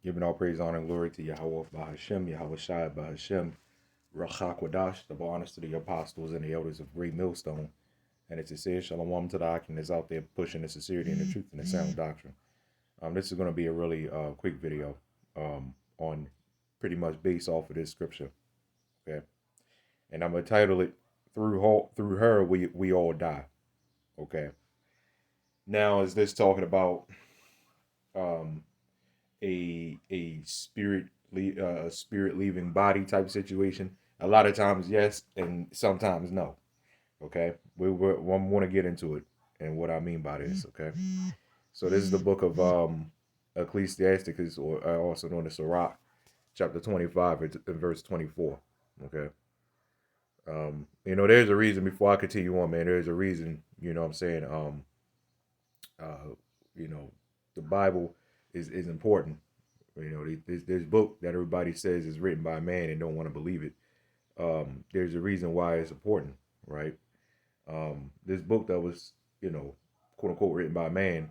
Giving all praise, honor, and glory to Yahawah, BAHASHAM, YAHAWASHI, BAHASHAM, Rachakwadash, the honors to the apostles and the elders of Great Millstone. And it's a sincere shalom to the Akim that's out there pushing the sincerity and the truth and the sound doctrine. This is going to be a really quick video on pretty much based off of this scripture. Okay. And I'm going to title it, Through Her We All Die. Okay. Now, is this talking about um, a spirit leaving body type situation? A lot of times yes, and sometimes no. Okay, we want to get into it and what I mean by this. Okay, so this is the book of Ecclesiasticus, or also known as Sirach, chapter 25 and verse 24. Okay, there's a reason. Before I continue on, man, there's a reason. You know what I'm saying? Uh, you know, the Bible is important. This book that everybody says is written by a man and don't want to believe it. There's a reason why it's important, right? This book that was, quote unquote, written by a man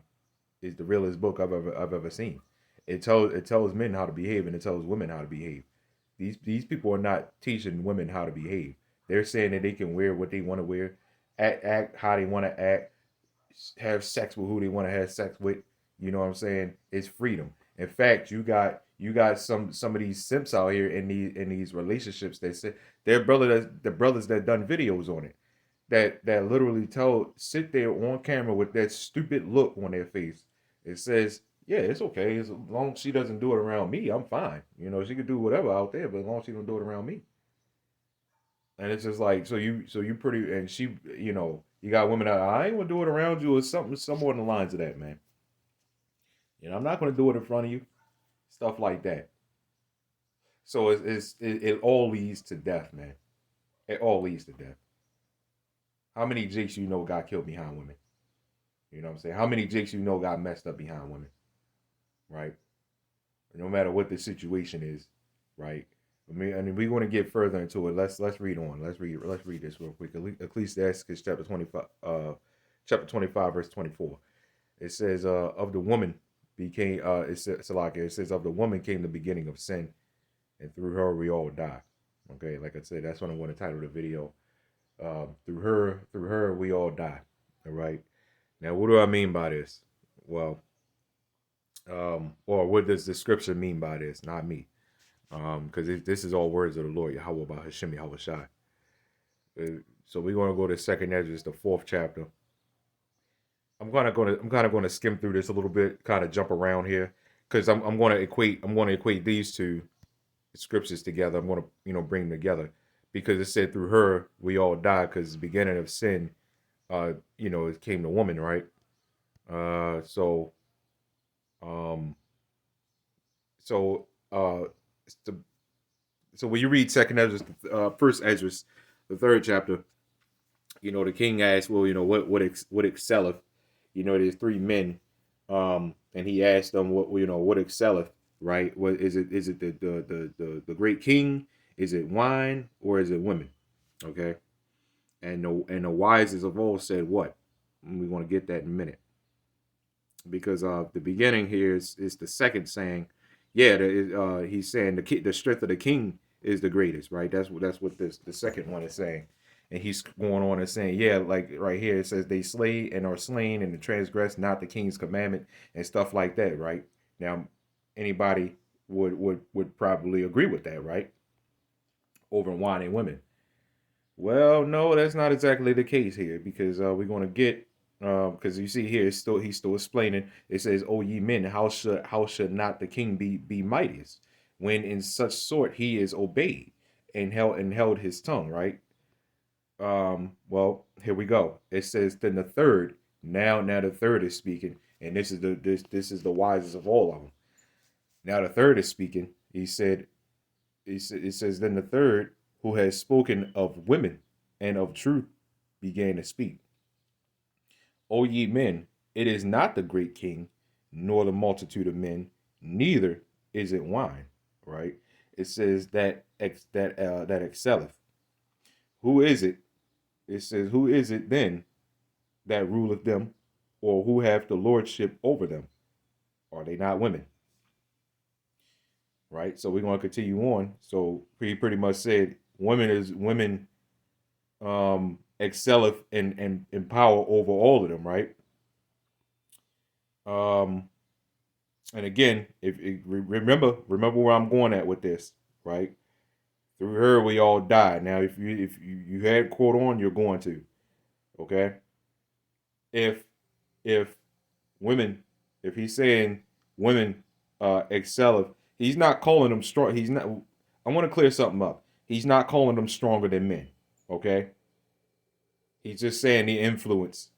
is the realest book I've ever seen. It tells men how to behave and it tells women how to behave. These people are not teaching women how to behave. They're saying that they can wear what they want to wear, act how they want to act, have sex with who they want to have sex with. You know what I'm saying? It's freedom. In fact, you got some of these simps out here in these relationships that say the brothers that done videos on it that literally sit there on camera with that stupid look on their face. It says, yeah, it's okay as long as she doesn't do it around me, I'm fine. She could do whatever out there, but as long as she don't do it around me. And it's just like, so you pretty, and she, you got women that I ain't gonna do it around you or something, somewhere on the lines of that, man. I'm not gonna do it in front of you, stuff like that. So it all leads to death, man. It all leads to death. How many jakes got killed behind women? You know what I'm saying? How many jakes got messed up behind women? Right? No matter what the situation is, right? I mean, we're going to get further into it. Let's read on. Let's read this real quick. Ecclesiastes chapter 25, verse 24. It says, of the woman became it says of the woman came the beginning of sin, and through her we all die. Okay, like I said, that's what I want to title the video. Through her we all die. All right. Now, what do I mean by this? Well, or what does the scripture mean by this? Not me, because this is all words of the Lord, Yahawah, BAHASHAM, YAHAWASHI. So we're gonna go to Second Ezra, the 4th chapter. I'm kind of gonna skim through this a little bit, kind of jump around here, because I'm gonna equate these two scriptures together. I'm gonna bring them together because it said through her we all die, because the beginning of sin, it came to woman, right? So um so uh so, so when you read Second Ezra, First Ezra, the 3rd chapter, the king asked, well, what excelleth? There's 3 men, and he asked them what excelleth, right? What is it? Is it the great king? Is it wine or is it women? Okay, and the wisest of all said what? And we want to get that in a minute, because the beginning here is the second saying, yeah, he's saying the strength of the king is the greatest, right? That's what the second one is saying. And he's going on and saying, yeah, like right here, it says they slay and are slain and transgress not the king's commandment and stuff like that, right? Now, anybody would probably agree with that, right? Over wine and women. Well, no, that's not exactly the case here, because we're going to get, because you see here, he's still explaining. It says, "O ye men, how should not the king be mightiest, when in such sort he is obeyed and held his tongue," right? Well, here we go. It says, then the third, now the third is speaking, and this is the wisest of all of them. Now the third is speaking. It says, then the third, who has spoken of women and of truth, began to speak. O ye men, it is not the great king, nor the multitude of men, neither is it wine, right? It says that excelleth. Who is it? It says, who is it then that ruleth them, or who have the lordship over them? Are they not women? right? So we're going to continue on. So he pretty much said women excelleth in power over all of them, right? Um, and again, if remember where I'm going at with this, right? Through her we all die. Now, if you had quote on, you're going to, okay? If if women, if he's saying women excelleth, he's not calling them strong. He's not. I want to clear something up. He's not calling them stronger than men, okay? He's just saying the influence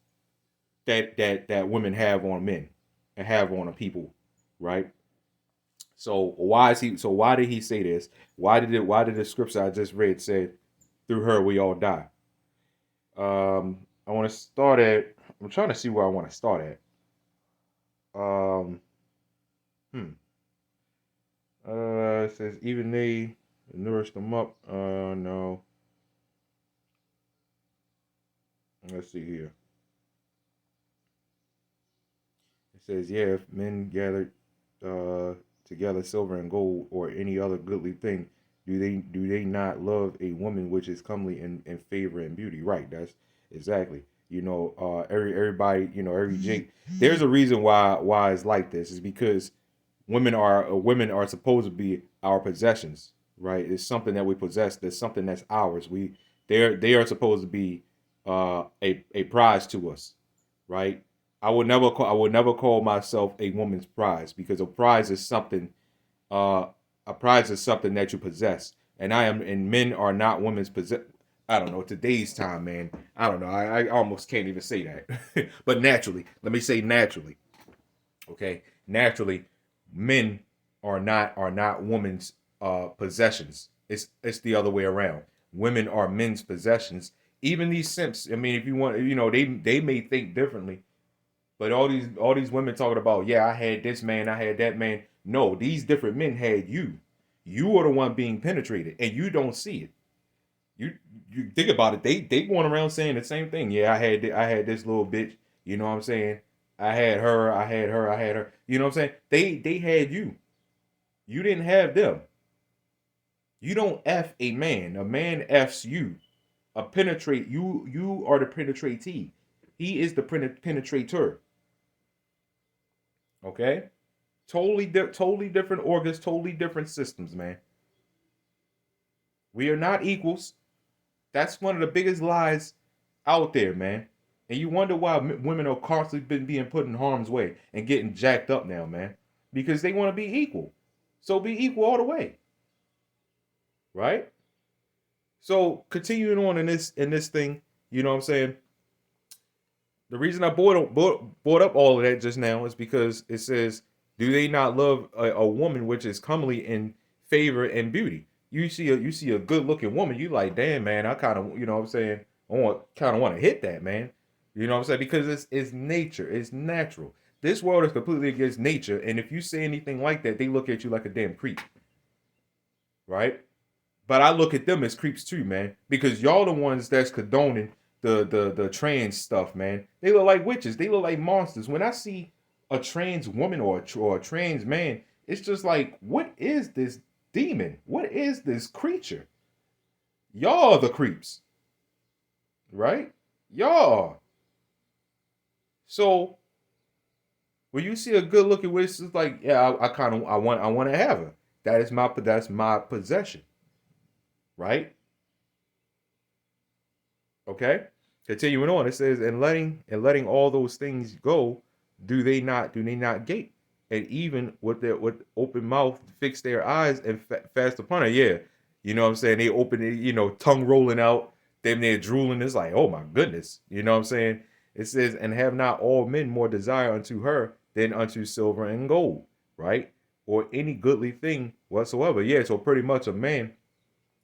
that women have on men and have on a people, right? So why is he? So why did he say this? Why did the scripture I just read say, "Through her we all die"? I want to start at. I'm trying to see where I want to start at. Um, hmm. It says even they nourish them up. No. Let's see here. It says, yeah, if men gather together silver and gold or any other goodly thing, do they not love a woman which is comely in favor and beauty? Right. That's exactly. Everybody, every Jake. There's a reason why it's like this. Is because women are supposed to be our possessions, right? It's something that we possess. There's something that's ours. They are supposed to be a prize to us, right? I would never call myself a woman's prize because uh a prize is something that you possess. And men are not women's possess. I don't know, today's time, man. I don't know. I almost can't even say that. But naturally, let me say naturally. Okay? Naturally, men are not women's possessions. It's the other way around. Women are men's possessions. Even these simps, I mean, if you want, they may think differently, but all these women talking about, yeah, I had this man, I had that man. No, these different men had you. You are the one being penetrated, and you don't see it. You you think about it. They going around saying the same thing. Yeah, I had this little bitch. You know what I'm saying? I had her. I had her. I had her. You know what I'm saying? They had you. You didn't have them. You don't f a man. A man f's you. A penetrate you. You are the penetratee. He is the penetrator. Okay. Totally different organs, totally different systems, man. We are not equals. That's one of the biggest lies out there, man. And you wonder why women are constantly being put in harm's way and getting jacked up now, man. Because they want to be equal. So be equal all the way, right? So continuing on in this thing, you know what I'm saying? The reason I brought up all of that just now is because it says, "Do they not love a woman which is comely in favor and beauty?" You see a good looking woman, you like, damn man, I kind of, you know what I'm saying, I want to hit that, man. You know what I'm saying? Because it's nature, it's natural. This world is completely against nature, and if you say anything like that, they look at you like a damn creep, right? But I look at them as creeps too, man, because y'all the ones that's condoning the trans stuff, man. They look like witches. They look like monsters. When I see a trans woman or a trans man, it's just like, what is this demon? What is this creature? Y'all are the creeps, right? Y'all. So when you see a good looking witch, it's like, yeah, I want to have her. That's my possession, right? Okay. Continuing on, it says, and letting all those things go, do they not gape, and even with open mouth fix their eyes and fast upon it. Yeah, you know what I'm saying. They open it, tongue rolling out, then they're drooling. It's like, oh my goodness, you know what I'm saying. It says, and have not all men more desire unto her than unto silver and gold, right? Or any goodly thing whatsoever. Yeah, so pretty much a man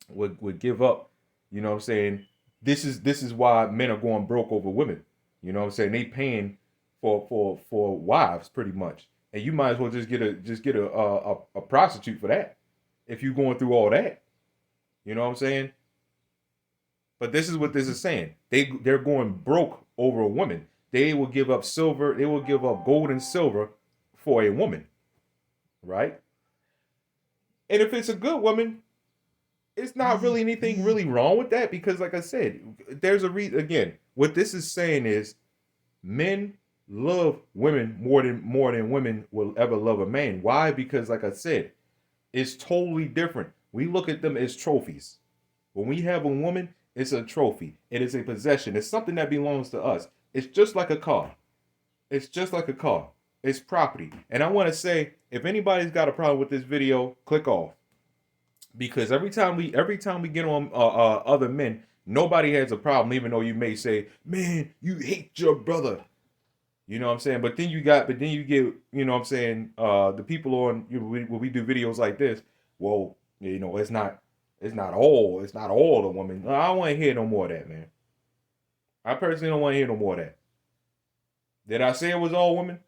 would give up, you know what I'm saying. This is why men are going broke over women. You know what I'm saying? They paying for wives pretty much. And you might as well just get a prostitute for that. If you're going through all that. You know what I'm saying? But this is what this is saying. They're going broke over a woman. They will give up silver, they will give up gold and silver for a woman, right? And if it's a good woman, it's not really anything really wrong with that, because like I said, there's a reason. Again, what this is saying is men love women more than women will ever love a man. Why? Because like I said, it's totally different. We look at them as trophies. When we have a woman, it's a trophy. It is a possession. It's something that belongs to us. It's just like a car. It's just like a car. It's property. And I want to say, if anybody's got a problem with this video, click off. Because every time we get on other men, nobody has a problem, even though you may say, man, you hate your brother. You know what I'm saying? But then you get, you know what I'm saying, the people on, when we do videos like this, well, it's not all the women. I don't want to hear no more of that, man. I personally don't want to hear no more of that. Did I say it was all women?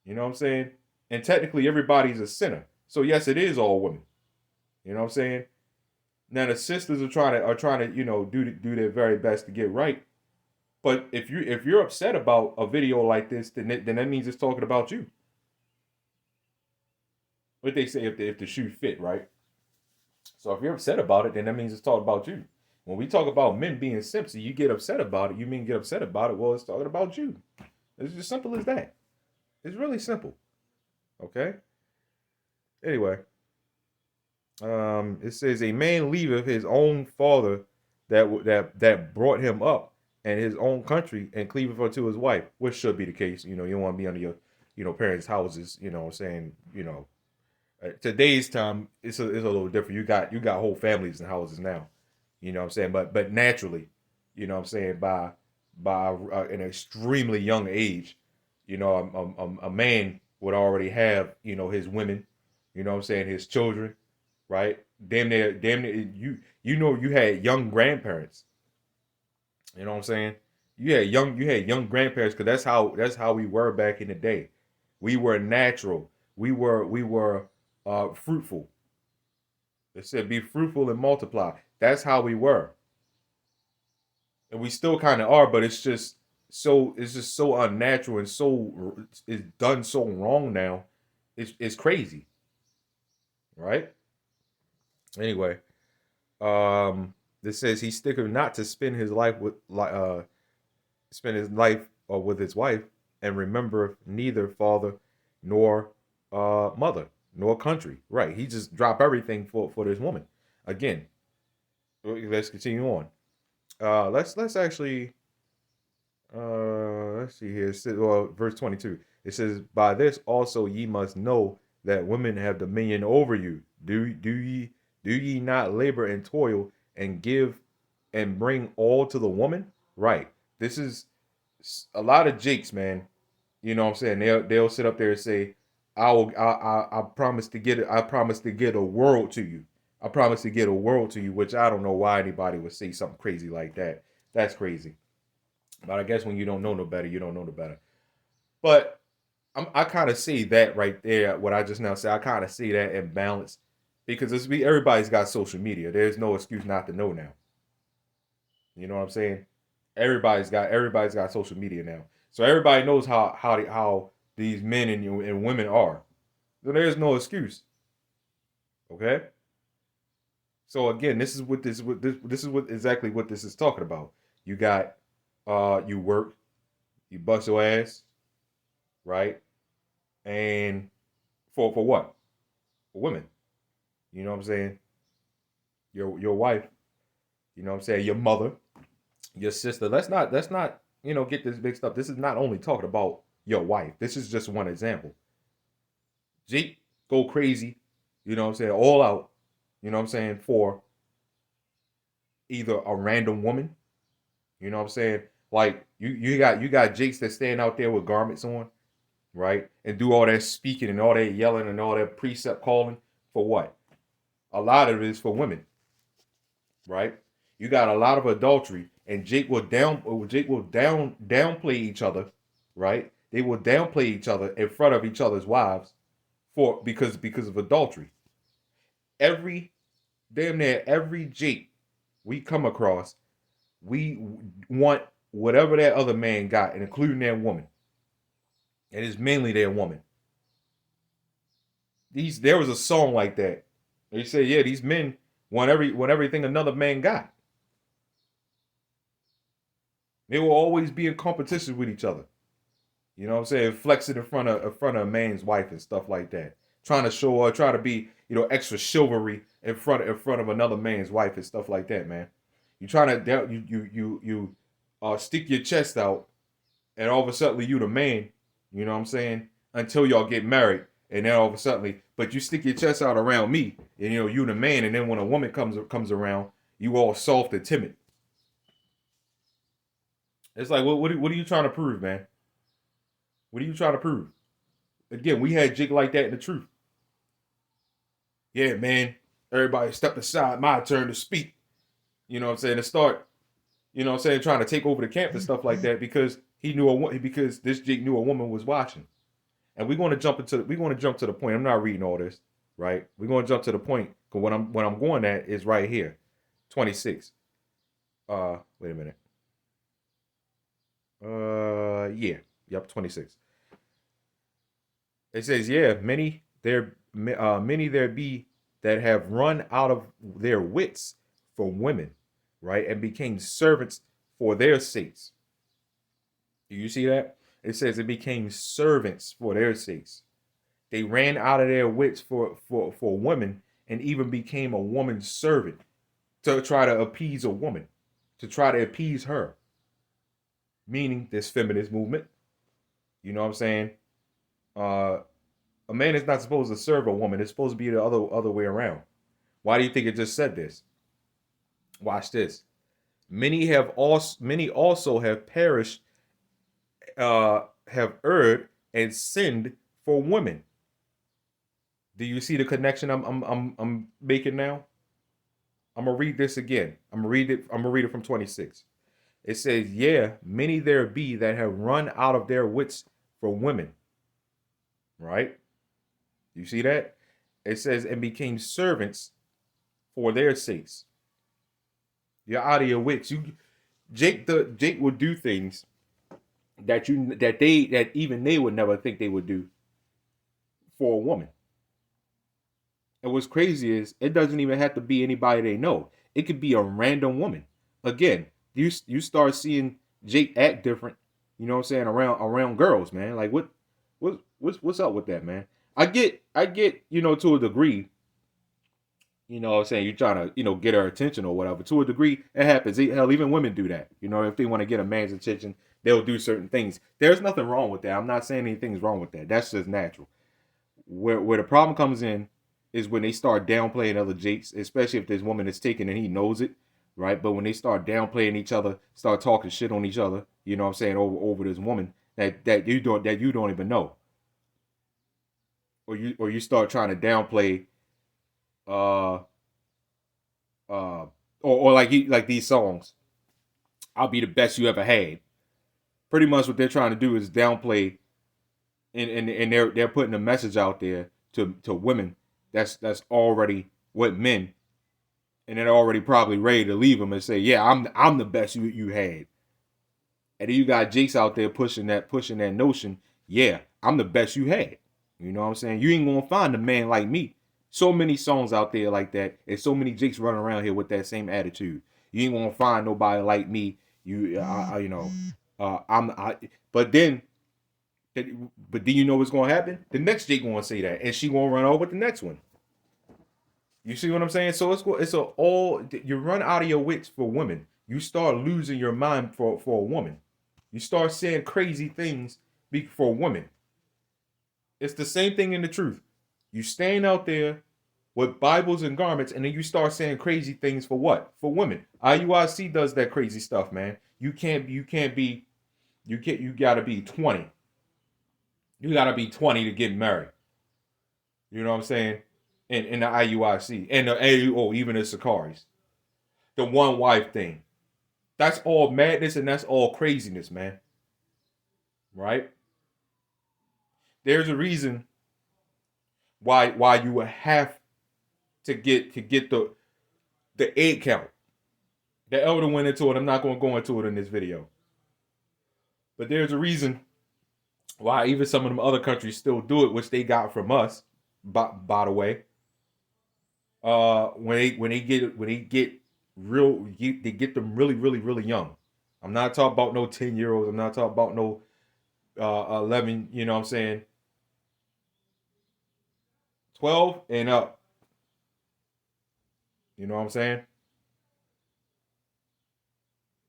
You know what I'm saying? And technically everybody's a sinner. So yes, it is all women. You know what I'm saying? Now the sisters are trying to, do their very best to get right. But if you're upset about a video like this, then that means it's talking about you. What they say, if the shoe fit, right? So if you're upset about it, then that means it's talking about you. When we talk about men being simps, you get upset about it. You mean get upset about it? Well, it's talking about you. It's as simple as that. It's really simple. Okay. Anyway, it says a man leaveth his own father that brought him up and his own country and cleaveth unto his wife, which should be the case. You don't want to be under your parents' houses. You know what I'm saying? Today's time it's a little different. You got whole families and houses now. You know what I'm saying? But naturally, you know what I'm saying, by an extremely young age, a man would already have, his women, you know what I'm saying, his children, right? Damn near you had young grandparents. You know what I'm saying? You had young grandparents, because that's how we were back in the day. We were natural. We were fruitful. It said be fruitful and multiply. That's how we were. And we still kind of are, but it's just so unnatural, and it's done so wrong now. It's crazy, right? Anyway, this says he sticketh not to spend his life with his wife, and remember neither father nor mother nor country. Right? He just dropped everything for this woman. Again, let's continue on. Let's actually let's see here. It says, well, verse 22. It says, "By this also ye must know that women have dominion over you. Do ye not labor and toil and give and bring all to the woman?" Right. This is a lot of jakes, man. You know what I'm saying? They'll sit up there and say, I promise to get it. I promise to get a world to you. I promise to get a world to you," which I don't know why anybody would say something crazy like that. That's crazy. But I guess when you don't know no better, you don't know no better. But I kind of see that right there. What I just now said, I kind of see that imbalance, because everybody's got social media. There's no excuse not to know now. You know what I'm saying? Everybody's got social media now, so everybody knows how these men and women are. So there's no excuse. Okay. So again, this is what exactly what this is talking about. You got you work, you bust your ass, right? And for what? For women. You know what I'm saying? Your wife, you know what I'm saying, your mother, your sister. Let's not, get this big stuff. This is not only talking about your wife. This is just one example. Jeep go crazy, you know what I'm saying, all out, you know what I'm saying, for either a random woman, you know what I'm saying? Like you got jakes that stand out there with garments on, right? And do all that speaking and all that yelling and all that precept calling for what? A lot of it is for women, right? You got a lot of adultery, and Jake will downplay each other, right? They will downplay each other in front of each other's wives because of adultery. Every Damn near every Jake we come across, we want whatever that other man got, and including that woman. And it's mainly their woman. There was a song like that. They say, yeah, these men want everything another man got. They will always be in competition with each other. You know what I'm saying? Flexing in front of a man's wife and stuff like that. Trying to show her, try to be, extra chivalry in front of another man's wife and stuff like that, man. You trying to stick your chest out, and all of a sudden you the man. You know what I'm saying? Until y'all get married, and then all of a sudden, but you stick your chest out around me, and you the man, and then when a woman comes around, you all soft and timid. It's like, what are you trying to prove, man? What are you trying to prove? Again, we had Jake like that in the truth. Yeah, man. Everybody stepped aside. My turn to speak. You know what I'm saying? To start, trying to take over the camp and stuff like that because because this Jake knew a woman was watching. And we're going to jump to the point. I'm not reading all this, right? We're going to jump to the point because what I'm going at is right here, 26. Wait a minute. Yeah, yep, 26. It says, yeah, many there be that have run out of their wits for women, right, and became servants for their sakes. Do you see that? It says it became servants for their sakes. They ran out of their wits for women and even became a woman's servant to try to appease a woman, to try to appease her. Meaning this feminist movement. You know what I'm saying? A man is not supposed to serve a woman. It's supposed to be the other way around. Why do you think it just said this? Watch this. Many also have perished, have erred and sinned for women. Do you see the connection I'm making now? I'm gonna read this again. I'm gonna read it from 26. It says, yeah, many there be that have run out of their wits for women. Right? You see that? It says, and became servants for their sakes. You're out of your wits. Jake would do things that even they would never think they would do for a woman. And what's crazy is it doesn't even have to be anybody they know. It could be a random woman. Again, you start seeing Jake act different, you know what I'm saying, around girls, man. Like what's up with that, man? I get, to a degree, you know what I'm saying, you're trying to, get her attention or whatever. To a degree, it happens. Hell, even women do that. If they want to get a man's attention, they'll do certain things. There's nothing wrong with that. I'm not saying anything's wrong with that. That's just natural. Where the problem comes in is when they start downplaying other Jakes, especially if this woman is taken and he knows it, right? But when they start downplaying each other, start talking shit on each other, you know what I'm saying, over this woman that you don't even know. Or you start trying to downplay or like these songs. I'll be the best you ever had. Pretty much what they're trying to do is downplay and they're putting a message out there to women that's already with men, and they're already probably ready to leave them and say, yeah, I'm the best you had. And then you got Jakes out there pushing that notion, yeah, I'm the best you had. You know what I'm saying? You ain't gonna find a man like me. So many songs out there like that, and so many Jakes running around here with that same attitude. You ain't gonna find nobody like me. But then you know what's gonna happen? The next Jake gonna say that, and she gonna run over with the next one. You see what I'm saying? So you run out of your wits for women. You start losing your mind for a woman. You start saying crazy things for women. It's the same thing in the truth. You stand out there with Bibles and garments, and then you start saying crazy things for what? For women. IUIC does that crazy stuff, man. You gotta be 20. You gotta be 20 to get married. You know what I'm saying? In the IUIC and even the Sakaris. The one wife thing. That's all madness and that's all craziness, man. Right? There's a reason why you would have to get the egg count. The elder went into it. I'm not going to go into it in this video. But there's a reason why even some of them other countries still do it, which they got from us. by the way. When they get real, they get them really, really, really young. I'm not talking about no 10-year-olds. I'm not talking about no 11. You know what I'm saying? 12 and up. You know what I'm saying?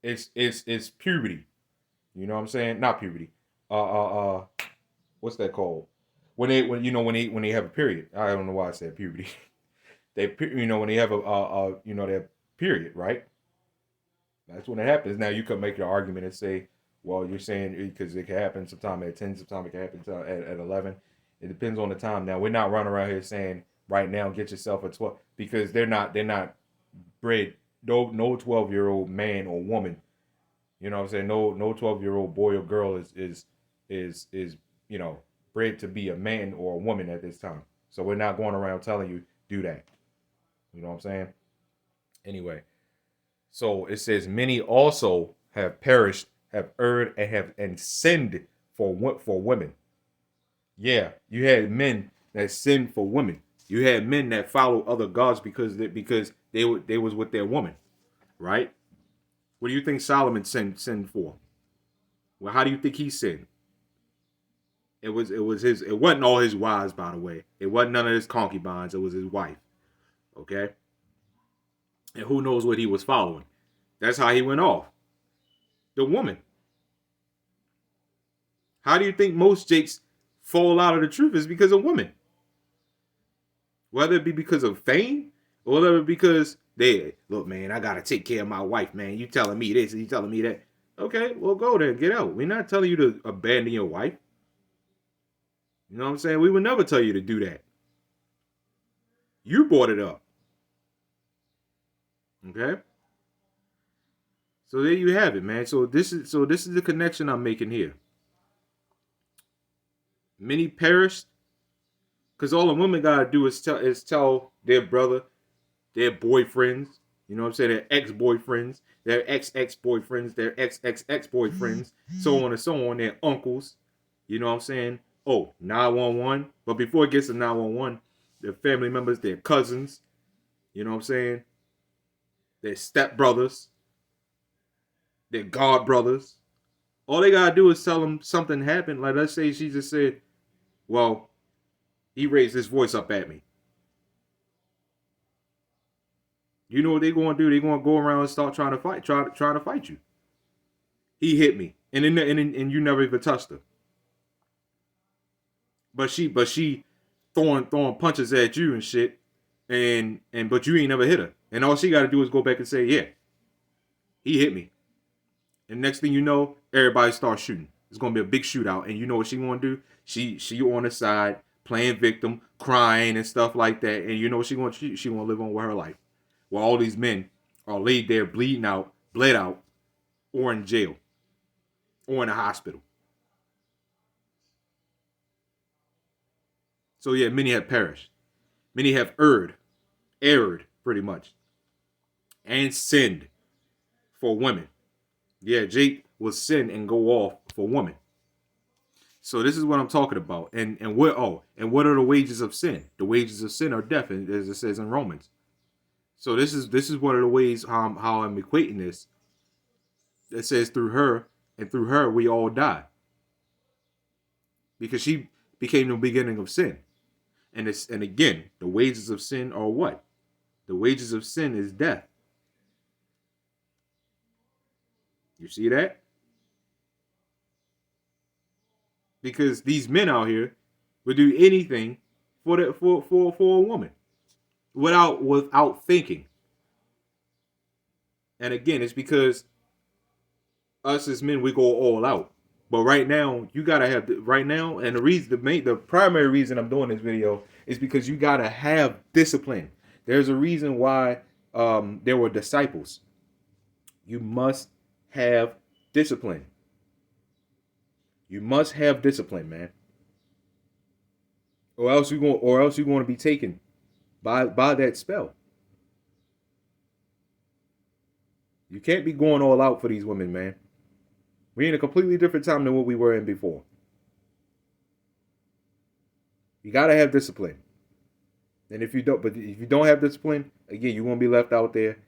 It's puberty. You know what I'm saying? Not puberty. What's that called? When they have a period. I don't know why I said puberty. When they have their period, right? That's when it happens. Now you could make your argument and say, well, you're saying because it can happen sometime at 10, sometime it can happen at 11. It depends on the time. Now we're not running around here saying right now get yourself a 12 because they're not bred. No 12-year-old man or woman. You know what I'm saying? No 12-year-old boy or girl is bred to be a man or a woman at this time. So we're not going around telling you do that. You know what I'm saying? Anyway, so it says many also have perished, have erred, and sinned for women. Yeah, you had men that sinned for women. You had men that followed other gods because they was with their woman, right? What do you think Solomon sinned for? Well, how do you think he sinned? It wasn't all his wives, by the way. It wasn't none of his concubines. It was his wife. Okay? And who knows what he was following. That's how he went off. The woman. How do you think most jakes fall out of the truth? Is because of women. Whether it be because of fame, or whether it be because look, man, I gotta take care of my wife, man. You telling me this and you telling me that. Okay, well go there, get out. We're not telling you to abandon your wife. You know what I'm saying? We would never tell you to do that. You brought it up. Okay? So there you have it, man. So this is the connection I'm making here. Many perished because all the women gotta do is tell their brother, their boyfriends, you know what I'm saying, their ex-boyfriends, their ex-ex-boyfriends, their ex-ex-ex-boyfriends, so on and so on, their uncles, you know what I'm saying? Oh, 911. But before it gets to 911, their family members, their cousins, you know what I'm saying? Their stepbrothers, their god brothers. All they gotta do is tell them something happened. Like let's say she just said, well, he raised his voice up at me. You know what they're gonna do? They're gonna go around and start trying to fight, try to fight you. He hit me, and you never even touched her. But she throwing punches at you and shit, but you ain't never hit her. And all she got to do is go back and say, yeah, he hit me. And next thing you know, everybody starts shooting. It's gonna be a big shootout, and you know what she gonna do? She on the side playing victim, crying and stuff like that. And you know what she gonna live on with her life. While all these men are laid there bleeding out, bled out, or in jail, or in a hospital. So yeah, many have perished. Many have erred pretty much, and sinned for women. Yeah, Jake will sin and go off for women. So this is what I'm talking about. And what are the wages of sin? The wages of sin are death, as it says in Romans. So this is one of the ways how I'm equating this. It says through her, and through her we all die. Because she became the beginning of sin. And again, the wages of sin are what? The wages of sin is death. You see that? Because these men out here would do anything for a woman without thinking. And again, it's because us as men, we go all out. But right now, you gotta have right now, and the primary reason I'm doing this video is because you gotta have discipline. There's a reason why there were disciples. You must have discipline. You must have discipline, man. Or else you're going to be taken by that spell. You can't be going all out for these women, man. We're in a completely different time than what we were in before. You gotta have discipline. And if you don't have discipline, again, you're gonna be left out there.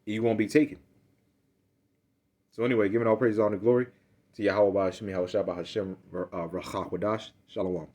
You're gonna be taken. So anyway, giving all praise, honor, and glory to Yahawah, BAHASHAM, YAHAWASHI, BAHASHAM, Shalom.